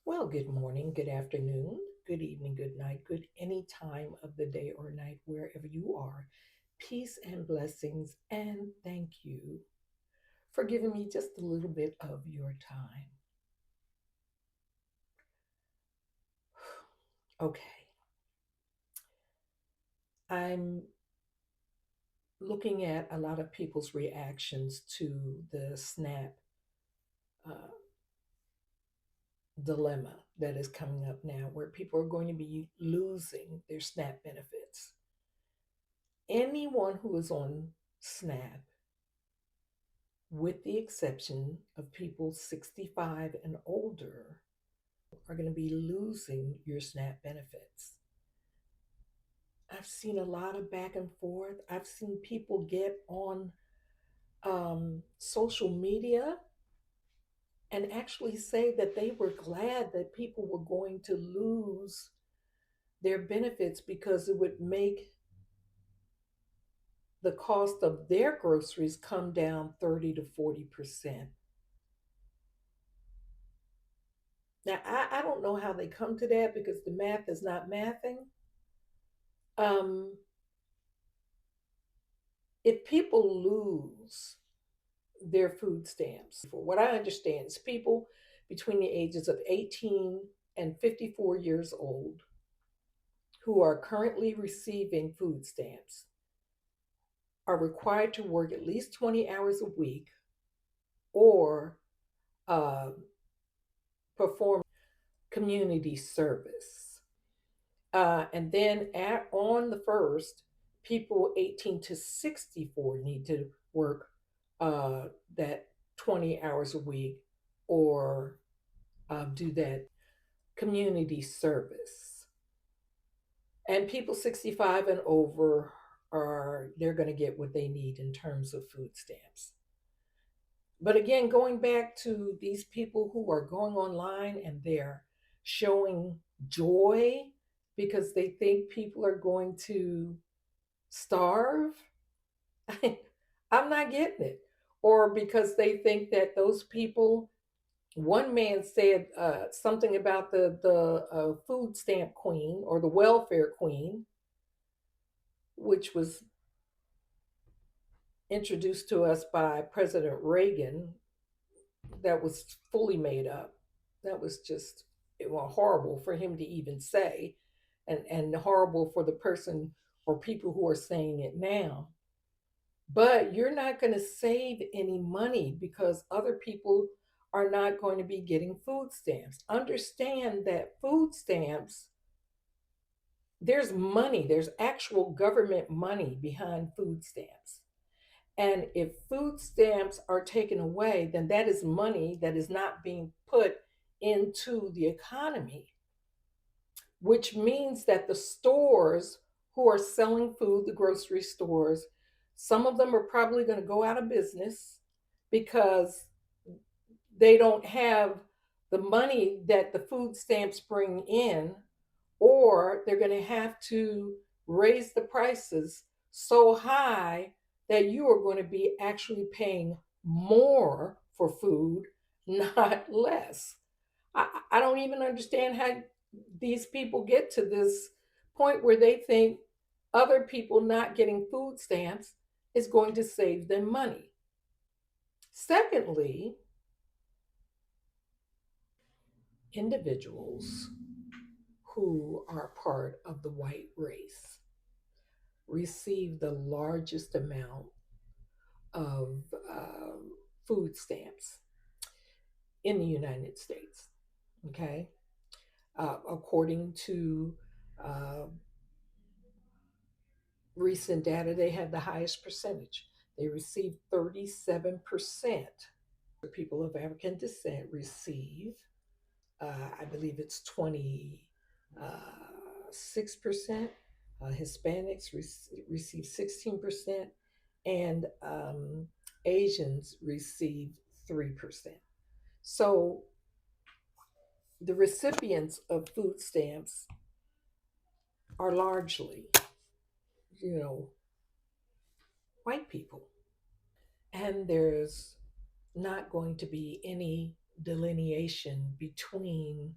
Well, good morning, good afternoon, good evening, good night, good any time of the day or night, wherever you are. Peace and blessings, and thank you for giving me just a little bit of your time. Okay, I'm looking at a lot of people's reactions to the SNAP uh, dilemma that is coming up now, where people are going to be losing their SNAP benefits. Anyone who is on SNAP, with the exception of people 65 and older, are going to be losing your SNAP benefits. I've seen a lot of back and forth. I've seen people get on social media and actually say that they were glad that people were going to lose their benefits because it would make the cost of their groceries come down 30 to 40%. Now, I don't know how they come to that because the math is not mathing. Um, if people lose their food stamps, for what I understand is people between the ages of 18 and 54 years old who are currently receiving food stamps are required to work at least 20 hours a week or uh, perform community service. And then on the first, people 18 to 64 need to work uh, that 20 hours a week or do that community service. And people 65 and over they're going to get what they need in terms of food stamps. But again, going back to these people who are going online and they're showing joy because they think people are going to starve, I'm not getting it. Or because they think that those people, one man said something about the food stamp queen or the welfare queen, which was introduced to us by President Reagan, that was fully made up. That was just horrible for him to even say, and horrible for the person or people who are saying it now. But you're not going to save any money because other people are not going to be getting food stamps. Understand that food stamps, there's money, there's actual government money behind food stamps. And if food stamps are taken away, then that is money that is not being put into the economy, which means that the stores who are selling food, the grocery stores, some of them are probably going to go out of business because they don't have the money that the food stamps bring in, or they're going to have to raise the prices so high that you are going to be actually paying more for food, not less. I don't even understand how these people get to this point where they think other people not getting food stamps is going to save them money. Secondly, individuals who are part of the white race receive the largest amount of food stamps in the United States. Okay. According to uh, recent data, they have the highest percentage. They receive 37%. People of African descent receive, I believe it's 26%. Hispanics receive 16%, and Asians receive 3%. So the recipients of food stamps are largely, you know, white people. And there's not going to be any delineation between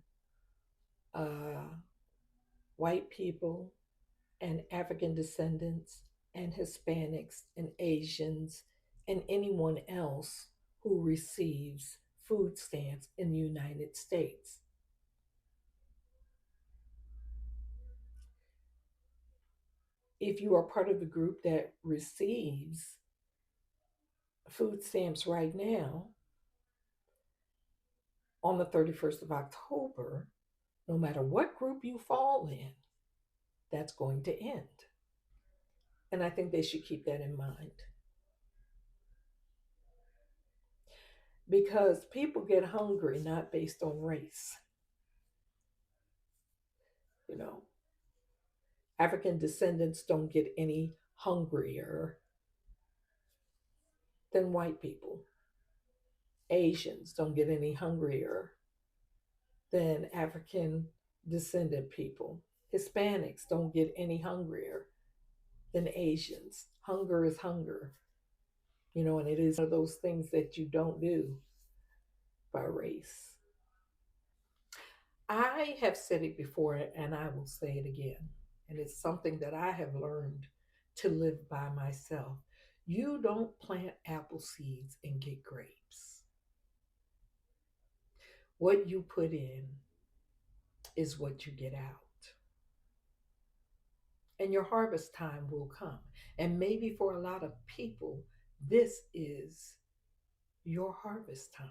uh, white people and African descendants and Hispanics and Asians and anyone else who receives food stamps in the United States. If you are part of the group that receives food stamps right now on the 31st of October, no matter what group you fall in, that's going to end. And I think they should keep that in mind because people get hungry not based on race. You know, African descendants don't get any hungrier than white people. Asians don't get any hungrier than African descendant people. Hispanics don't get any hungrier than Asians. Hunger is hunger, and it is one of those things that you don't do by race. I have said it before and I will say it again. And it's something that I have learned to live by myself. You don't plant apple seeds and get grapes. What you put in is what you get out. And your harvest time will come. And maybe for a lot of people, this is your harvest time.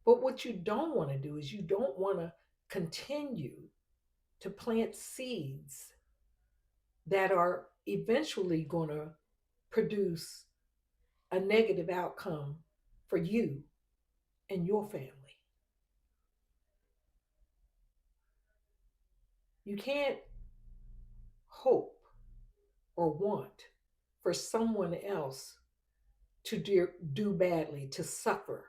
But what you don't want to do is you don't want to continue to plant seeds that are eventually going to produce a negative outcome for you and your family. You can't hope or want for someone else to do badly, to suffer,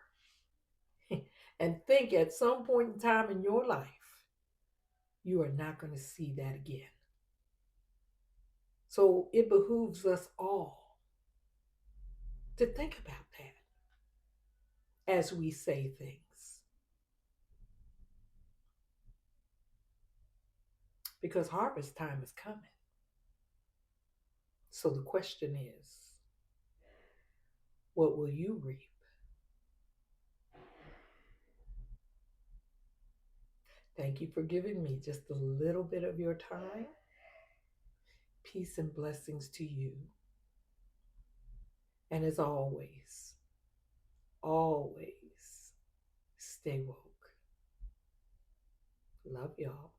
and think at some point in time in your life, you are not going to see that again. So it behooves us all to think about that as we say things. Because harvest time is coming. So the question is, what will you reap? Thank you for giving me just a little bit of your time. Peace and blessings to you. And as always, always stay woke. Love y'all.